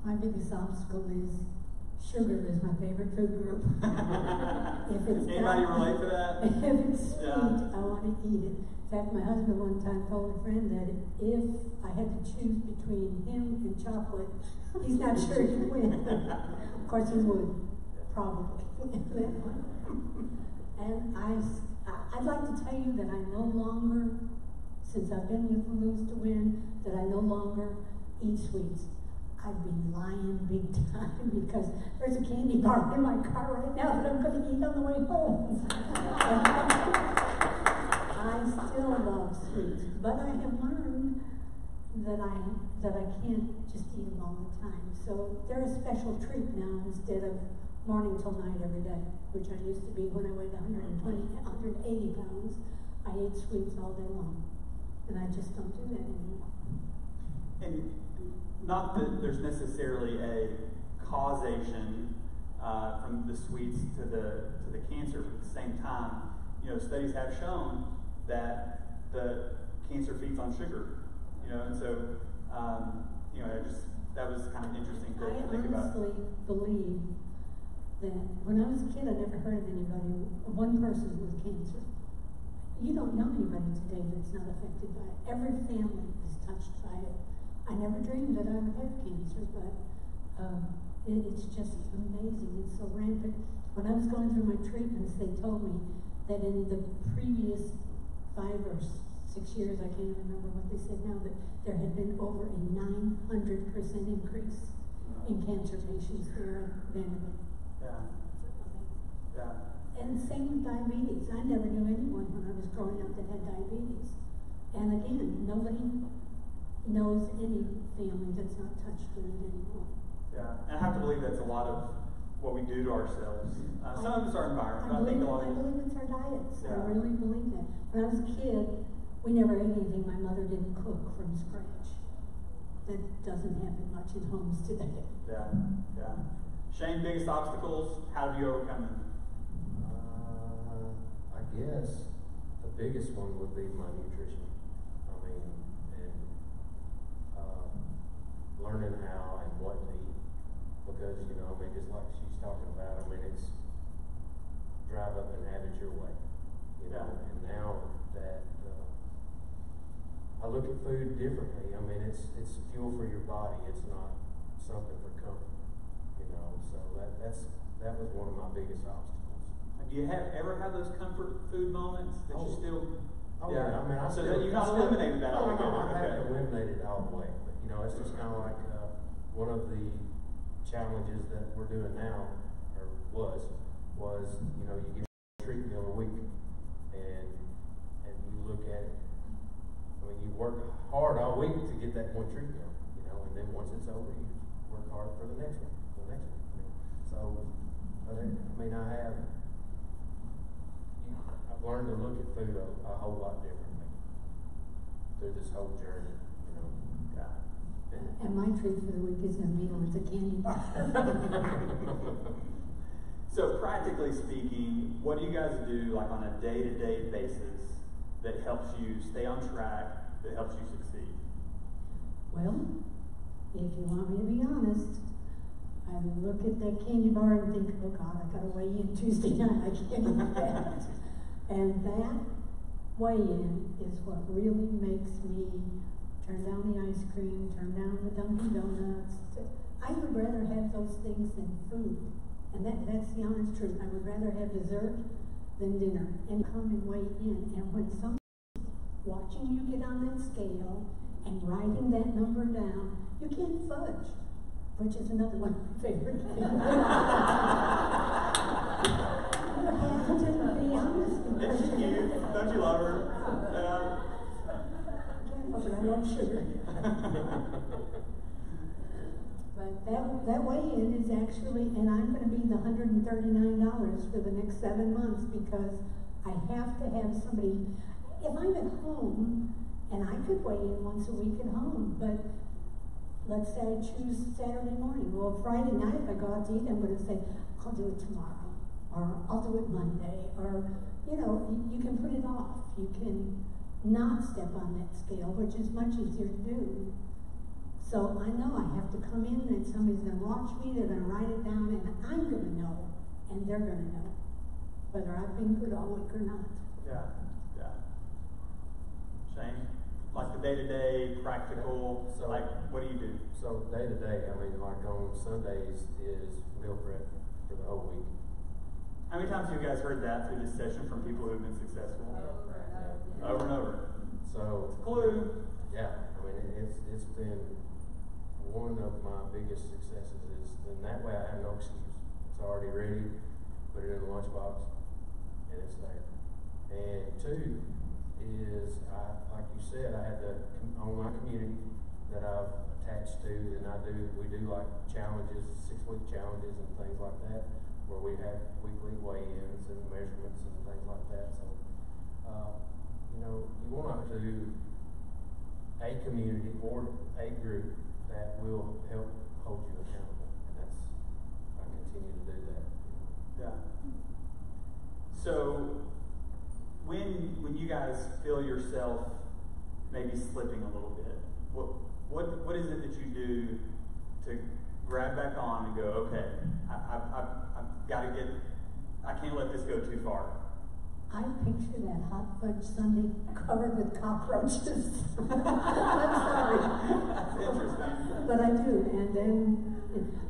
My biggest obstacle is sugar is my favorite food group. Anybody relate to that? If it's sweet, Yeah. I want to eat it. In fact, my husband one time told a friend that if I had to choose between him and chocolate, he's not sure he'd win. Of course he would, probably. And I'd like to tell you that I no longer, since I've been with Lose to Win, that I no longer eat sweets. I'd be lying big time because there's a candy bar in my car right now that I'm going to eat on the way home. I still love sweets, but I have learned that I can't just eat them all the time. So they're a special treat now instead of morning till night every day, which I used to be when I weighed 180 pounds. I ate sweets all day long, and I just don't do that anymore. And not that there's necessarily a causation from the sweets to the cancer, but at the same time, studies have shown that the cancer feeds on sugar. And so that was kind of interesting to think about. I honestly believe that when I was a kid, I never heard of one person with cancer. You don't know anybody today that's not affected by it. Every family is touched by it. I never dreamed that I would have cancer, but it's just amazing. It's so rampant. When I was going through my treatments, they told me that in the previous 5 or 6 years, I can't remember what they said now, but there had been over a 900% increase in cancer patients there at Vanderbilt. Yeah. Yeah. And same with diabetes. I never knew anyone when I was growing up that had diabetes. And again, nobody knows any family that's not touched with it anymore. Yeah, and I have to believe that's a lot of what we do to ourselves. Some of it's our environment, but I think a lot of I believe it's our diets. Yeah. I really believe that. When I was a kid, we never ate anything my mother didn't cook from scratch. That doesn't happen much in homes today. Yeah, yeah. Shane, biggest obstacles, how have you overcome them? I guess the biggest one would be my nutrition. I mean, and learning how and what to eat. Because, you know, I mean, just like she's talking about, I mean, it's drive up and have it your way. You know, Yeah. and now that I look at food differently, I mean, it's fuel for your body. It's not something for comfort. You know, so that was one of my biggest obstacles. Do you ever have those comfort food moments that you still? Oh yeah, I mean, so that you've not eliminated that all the time. I haven't eliminated it all the way, but you know, it's just kind of like one of the challenges that we're doing now, or was you know, you get a treat meal a week, and you look at it. I mean, you work hard all week to get that one treat meal, you know, and then once it's over, you work hard for the next one, So, I mean, I've learned to look at food a whole lot differently through this whole journey, you know. Yeah. And my treat for the week isn't a meal, it's a candy bar. So practically speaking, what do you guys do like on a day-to-day basis that helps you stay on track, that helps you succeed? Well, if you want me to be honest, I look at that candy bar and think, oh God, I gotta weigh in Tuesday night, I can't eat that. And that weigh-in is what really makes me turn down the ice cream, turn down the Dunkin' Donuts. I would rather have those things than food. And that's the honest truth. I would rather have dessert than dinner and come and weigh in. And when someone's watching you get on that scale and writing that number down, you can't fudge, which is another one of my favorite things. You have to be honest. Isn't she cute? Don't you love her? But I love sugar. But that weigh-in is actually, and I'm going to be the $139 for the next 7 months because I have to have somebody. If I'm at home, and I could weigh in once a week at home, but let's say I choose Saturday morning. Well, Friday night, if I go out to eat, I'm going to say, I'll do it tomorrow, or I'll do it Monday, or, you know, you can put it off. You can not step on that scale, which is much easier to do. So I know I have to come in and somebody's going to watch me, they're going to write it down, and I'm going to know, and they're going to know whether I've been good all week or not. Yeah. Shane? Like the day-to-day, practical, So, like, what do you do? So day to day, I mean, like on Sundays is meal prep for the whole week. How many times have you guys heard that through this session from people who have been successful? Over and over. So, It's a clue. yeah, I mean, it's been one of my biggest successes is, and that way I have no excuse. It's already ready, put it in the lunchbox, and it's there. And two is, like you said, I have the online community that I've attached to, and we do like challenges, 6-week challenges and things like that, where we have weekly weigh-ins and measurements and things like that. So, you know, you want to do a community or a group that will help hold you accountable, and I continue to do that. Yeah. So, when you guys feel yourself maybe slipping a little bit, what is it that you do to grab back on and go, okay, I've got to I can't let this go too far? I picture that hot fudge sundae covered with cockroaches. I'm sorry. That's interesting. But I do, and then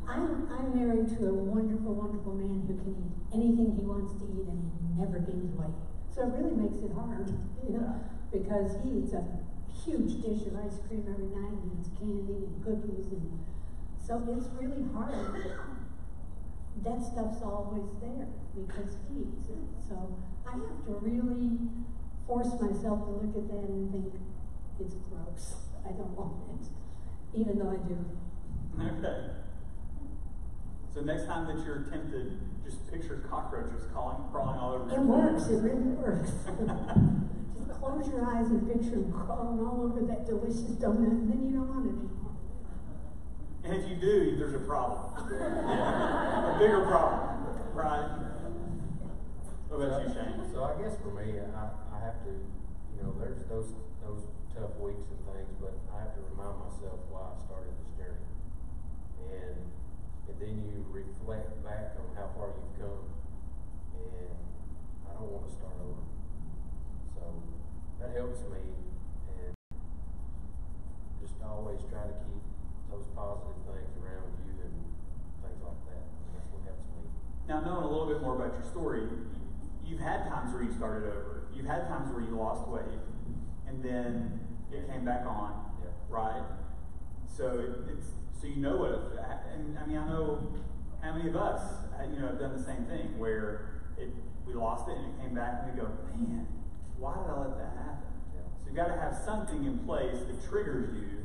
I'm married to a wonderful, wonderful man who can eat anything he wants to eat, and he never gains weight. So it really makes it hard, you know. because he eats a huge dish of ice cream every night, and eats candy and cookies, and so it's really hard. That stuff's always there because he eats it. So I have to really force myself to look at that and think, it's gross. I don't want it, even though I do. Okay. So next time that you're tempted, just picture cockroaches crawling all over. It works. It really works. Just close your eyes and picture them crawling all over that delicious donut, and then you don't want it anymore. And if you do, there's a problem. Yeah. A bigger problem, right? What about you, Shane? So I guess for me, I have to, there's those tough weeks and things, but I have to remind myself why I started this journey. And then you reflect back on how far you've come, and I don't want to start over. So that helps me, and just always try to keep those positive things around you and things like that. And that's what helps me. Now, knowing a little bit more about your story, you've had times where you started over. You've had times where you lost weight, and then it came back on, right? So so you know what, and I mean, I know how many of us, have done the same thing where we lost it and it came back and we go, man, why did I let that happen? Yeah. So you've got to have something in place that triggers you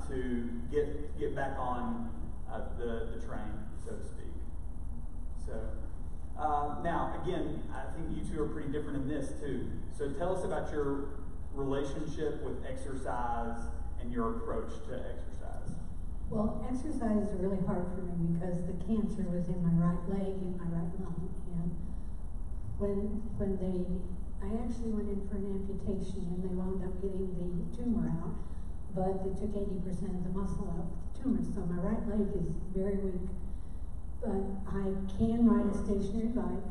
to get back on the train, so to speak. So now, again, I think you two are pretty different in this too. So tell us about your relationship with exercise and your approach to exercise. Well, exercise is really hard for me because the cancer was in my right leg and my right lung, and I actually went in for an amputation, and they wound up getting the tumor out, but they took 80% of the muscle out of the tumor, so my right leg is very weak. But I can ride a stationary bike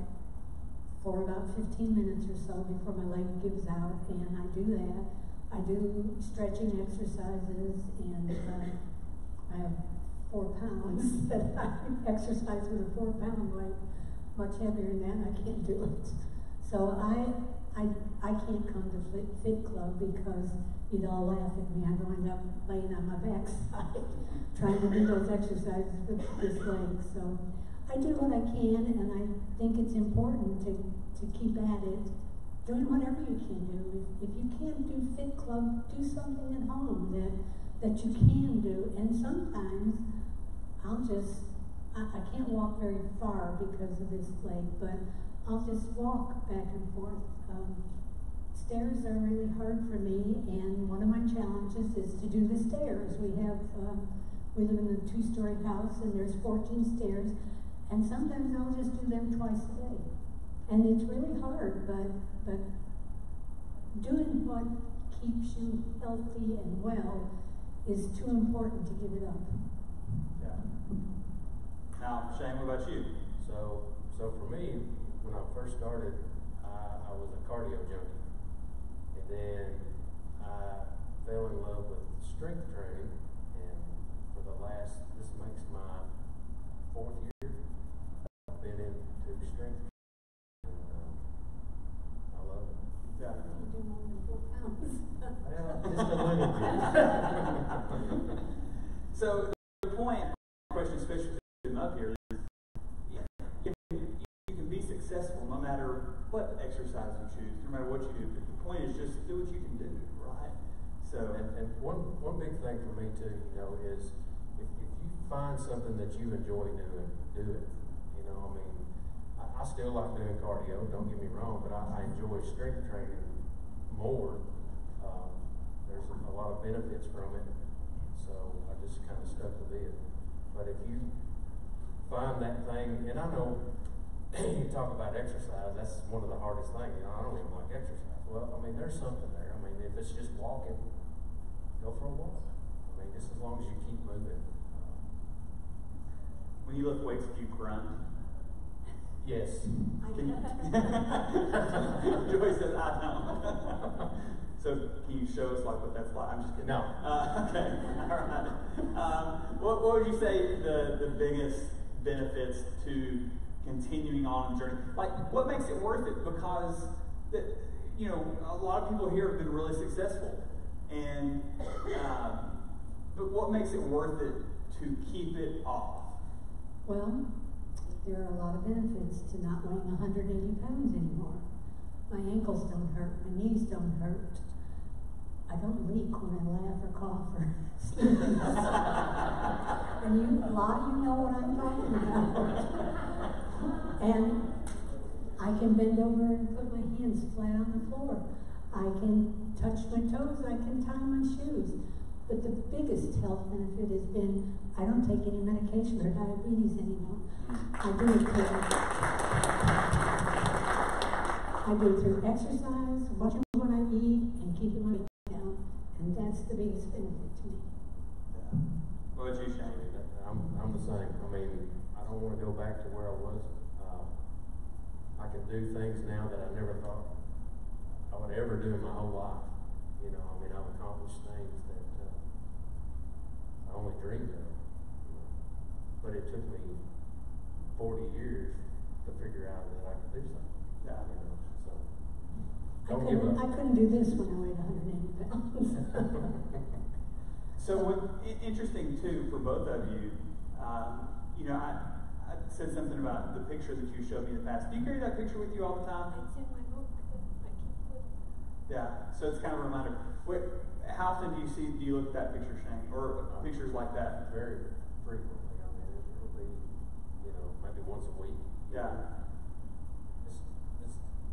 for about 15 minutes or so before my leg gives out, and I do that. I do stretching exercises, and I have 4 pounds that I exercise with a 4-pound weight. Much heavier than that, I can't do it. So I can't come to Fit Club because you'd all laugh at me. I'd wind up laying on my backside trying to do those exercises with this leg. So I do what I can, and I think it's important to keep at it, doing whatever you can do. If you can't do Fit Club, do something at home that you can do. And sometimes I can't walk very far because of this leg, but I'll just walk back and forth. Stairs are really hard for me, and one of my challenges is to do the stairs. We live in a 2-story house, and there's 14 stairs, and sometimes I'll just do them twice a day. And it's really hard, but doing what keeps you healthy and well is too important to give it up. Yeah. Now, Shane, what about you? So for me, when I first started, I was a cardio junkie. And then I fell in love with strength training, and for this makes my 4th year, I've been into strength training, and I love it. Yeah. You do more than 4 pounds. Well, just a little bit. So the point, question especially up here, is you can be successful no matter what exercise you choose, no matter what you do. But the point is just do what you can do, right? So and one big thing for me too, is if you find something that you enjoy doing, do it. I mean, I still like doing cardio, don't get me wrong, but I enjoy strength training more. There's a lot of benefits from it, so I just kind of stuck with it. But if you find that thing, and I know you talk about exercise, that's one of the hardest things. I don't even like exercise. Well, I mean, there's something there. I mean, if it's just walking, go for a walk. I mean, just as long as you keep moving. when you lift weights, do you grunt? Yes. Can you? Joy says, I don't. So can you show us what that's like? I'm just kidding. No. Okay. All right. What would you say the biggest benefits to continuing on the journey? What makes it worth it? Because you know, a lot of people here have been really successful, and but what makes it worth it to keep it off? Well, there are a lot of benefits to not weighing 180 pounds anymore. My ankles don't hurt, my knees don't hurt. I don't leak when I laugh or cough or sneeze. And a lot of you know what I'm talking about. And I can bend over and put my hands flat on the floor. I can touch my toes, I can tie my shoes. But the biggest health benefit has been I don't take any medication for diabetes anymore. I do it through exercise, watching what I eat, and keeping my weight down. And that's the biggest benefit to me. Yeah. What about you, Shane? I'm the same. I mean, I don't want to go back to where I was. I can do things now that I never thought I would ever do in my whole life. You know, I mean, I've accomplished things that I only dreamed of. You know. But it took me 40 years to figure out that I could do something. Yeah. You know, so I don't give up. couldn't do this when I weighed 180 pounds. So what interesting too for both of you, you know, I said something about the picture that you showed me in the past. Do you carry that picture with you all the time? It's in my book. I keep putting. Yeah. So it's kind of a reminder. How often do you look at that picture, Shane, or pictures like that? Very frequently. I mean, it'll be, you know, maybe once a week. Yeah.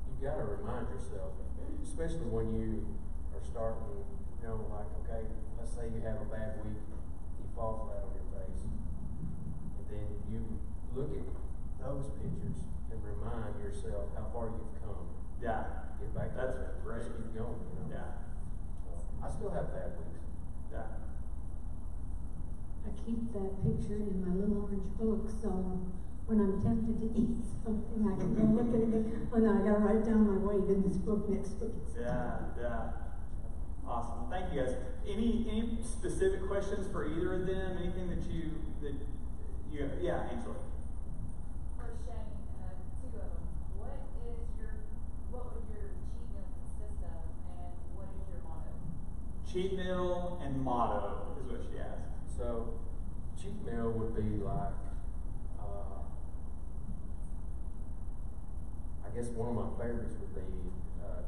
You've got to remind yourself, especially when you are starting, you know, like, okay, let's say you have a bad week, you fall flat on your face, and then you look at those pictures and remind yourself how far you've come. Yeah. Get back. That's to great. Just keep going. You know? Yeah. I still have bad weeks. Yeah. I keep that picture in my little orange book, so when I'm tempted to eat something, I can go look at it again. Oh no, I gotta write down my weight in this book next week. Yeah, yeah. Awesome. Thank you guys. Any specific questions for either of them? Anything that you yeah, Angela. For Shane, two of them. What would your cheat meal consist of, and what is your motto? Cheat meal and motto is what she asked. So, cheat meal would be like, I guess one of my favorites would be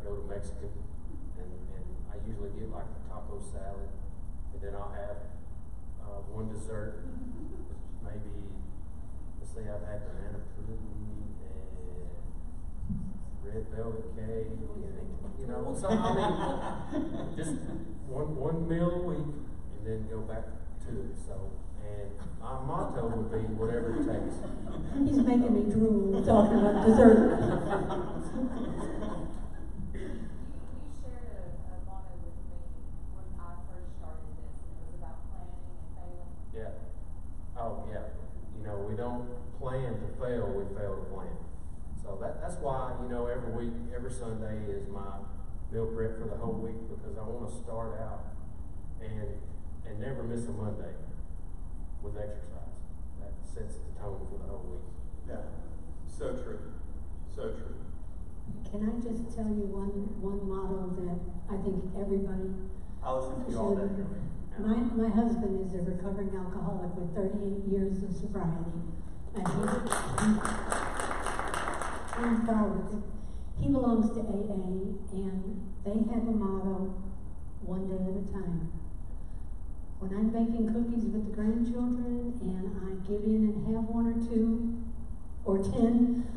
go to Mexican, and I usually get like the taco salad, and then I'll have one dessert, maybe, let's say I've had banana pudding and red velvet cake, and, you know, so I mean, just one meal a week, and then go back to it. So, and my motto would be whatever it takes. He's making me drool talking about dessert. You shared a motto with me when I first started this, and it was about planning and failing. Yeah. Oh, yeah. You know, we don't plan to fail, we fail to plan. So that's why, you know, every week, every Sunday is my meal prep for the whole week, because I want to start out and never miss a Monday with exercise. That sets the tone for the whole week. Yeah. So true. So true. Can I just tell you one motto that I think everybody I'll listen to you all day. My husband is a recovering alcoholic with 38 years of sobriety. And I'm proud of it. He belongs to AA, and they have a motto, one day at a time. When I'm baking cookies with the grandchildren and I give in and have one or two or 10,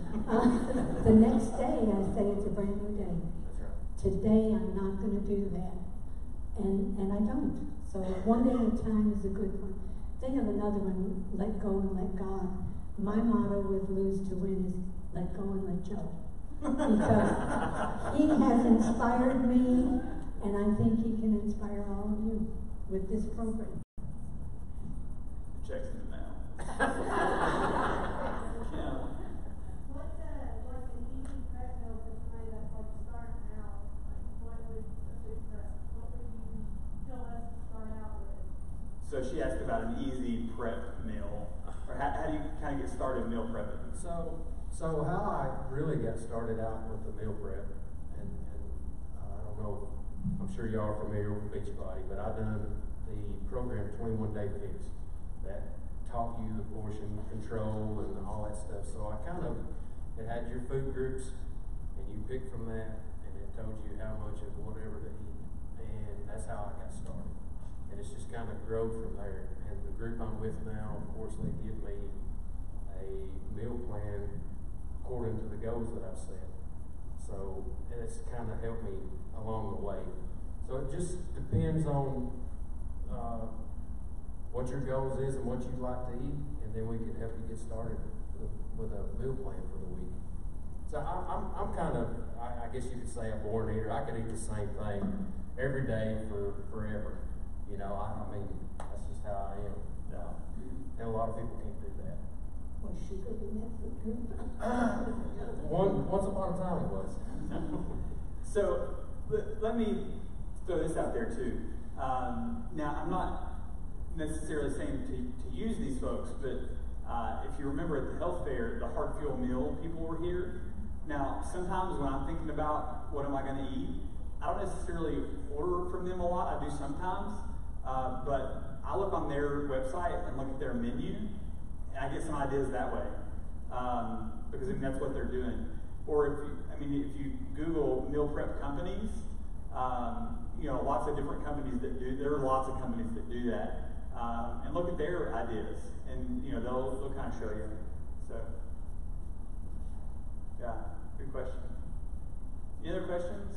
the next day I say it's a brand new day. That's right. Today I'm not going to do that. And I don't. So one day at a time is a good one. They have another one, let go and let God. My motto with Lose to Win is let go and let Joe. Because he has inspired me, and I think he can inspire all of you with this program. Checks in the mail. Yeah. What's like an easy prep meal for somebody that's like starting out? Like, what would a food prep? What would you tell us to start out with? So she asked about an easy prep meal, or how do you kind of get started meal prepping? So how I really got started out with the meal prep, and don't know, I'm sure y'all are familiar with Beachbody, but I done the program 21 Day Fix that taught you the portion control and all that stuff. So I kind of, it had your food groups and you pick from that and it told you how much of whatever to eat. And that's how I got started. And it's just kind of grow from there. And the group I'm with now, of course, they give me a meal plan according to the goals that I've set. So, and it's kind of helped me along the way. So it just depends on what your goals is and what you'd like to eat, and then we can help you get started with a meal plan for the week. So I'm kind of, I guess you could say a born eater. I could eat the same thing every day for forever. You know, I mean, that's just how I am. And a lot of people can't do that. Was sugar in that food group? Once upon a time it was. So let me throw this out there too. Now, I'm not necessarily saying to use these folks, but if you remember at the health fair, the hard fuel meal people were here. Now, sometimes when I'm thinking about what am I going to eat, I don't necessarily order from them a lot. I do sometimes, but I look on their website and look at their menu, and I get some ideas that way, because I mean that's what they're doing. Or if you Google meal prep companies, you know, lots of different companies that do. There are lots of companies that do that. And look at their ideas, and you know they'll kind of show you. So, yeah, good question. Any other questions?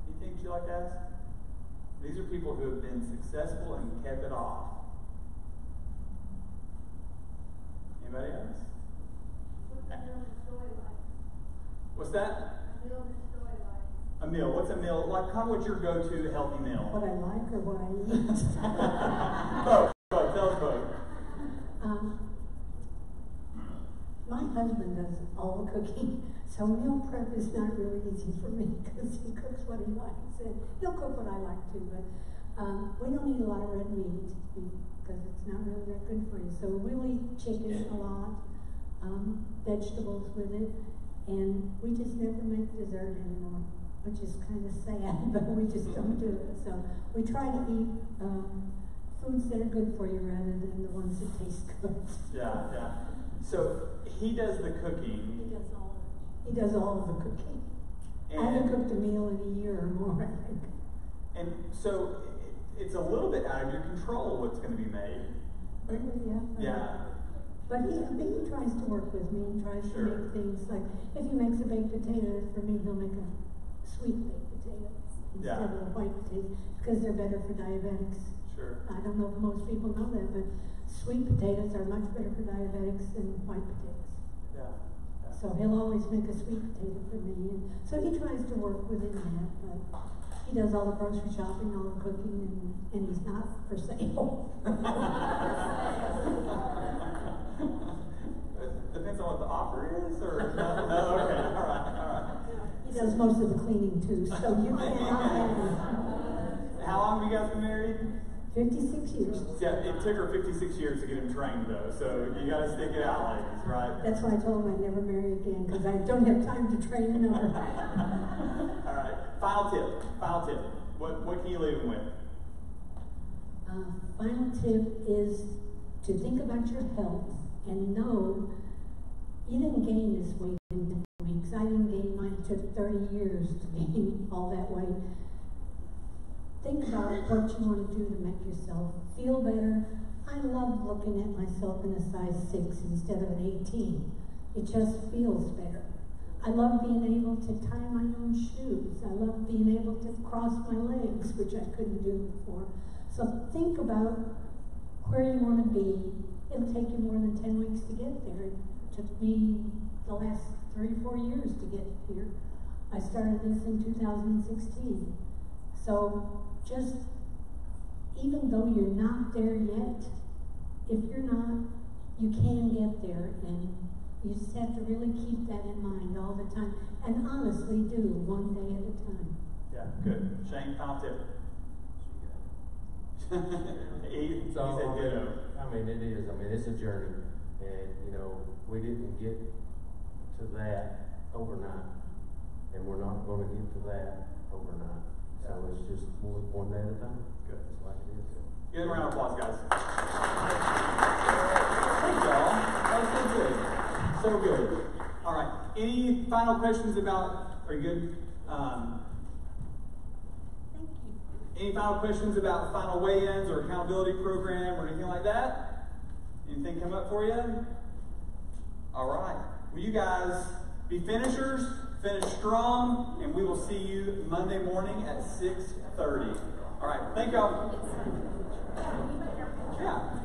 Anything you'd like to ask? These are people who have been successful and kept it off. Anybody else? What's that? A meal. What's a meal? Like, kind of what's your go-to healthy meal? What I like or what I eat? Both. Tell us both. My husband does all the cooking, so meal prep is not really easy for me because he cooks what he likes, and he'll cook what I like too. But we don't eat a lot of red meat because it's not really that good for you. So we'll eat chicken a lot, vegetables with it, and we just never make dessert anymore, which is kind of sad, but we just don't do it. So we try to eat foods that are good for you rather than the ones that taste good. Yeah. So he does the cooking. He does all of the cooking. I haven't cooked a meal in a year or more, I think. And so it's a little bit out of your control what's going to be made. Yeah. But he tries to work with me and tries to make things like, if he makes a baked potato for me, he'll make a sweet baked potato instead of a white potato, because they're better for diabetics. Sure. I don't know if most people know that, but sweet potatoes are much better for diabetics than white potatoes. Yeah. So he'll always make a sweet potato for me, and so he tries to work within that, but he does all the grocery shopping, all the cooking, and he's not for sale. Depends on what the offer is, or no? Okay, all right. He does most of the cleaning too, so you can't. How long have you guys been married? 56 years. Yeah, it took her 56 years to get him trained, though, so you got to stick it out, ladies, right? That's why I told him I'd never marry again, because I don't have time to train another. All right, final tip. What can you leave them with? Final tip is to think about your health and know you didn't gain this weight in 10 weeks. I didn't gain mine. It took 30 years to gain all that weight. Think about what you want to do to make yourself feel better. I love looking at myself in a size 6 instead of an 18. It just feels better. I love being able to tie my own shoes. I love being able to cross my legs, which I couldn't do before. So think about where you want to be. It'll take you more than 10 weeks to get there. It took me the last 3 or 4 years to get here. I started this in 2016. So just, even though you're not there yet, if you're not, you can get there, and you just have to really keep that in mind all the time, and honestly do, one day at a time. Yeah, good. Shane, final tip. he said ditto. I mean, it is. I mean, it's a journey, and you know, we didn't get to that overnight, and we're not going to get to that overnight. So it's just one day at a time. Good. It's like it is. Give them a round of applause, guys. Thank y'all. That was so good. So good. All right. Any final questions about, are you good? Thank you. Any final questions about final weigh-ins or accountability program or anything like that? Anything come up for you? All right. Will you guys be finishers, finish strong, and we will see you Monday morning at 6:30. All right. Thank y'all. Yeah.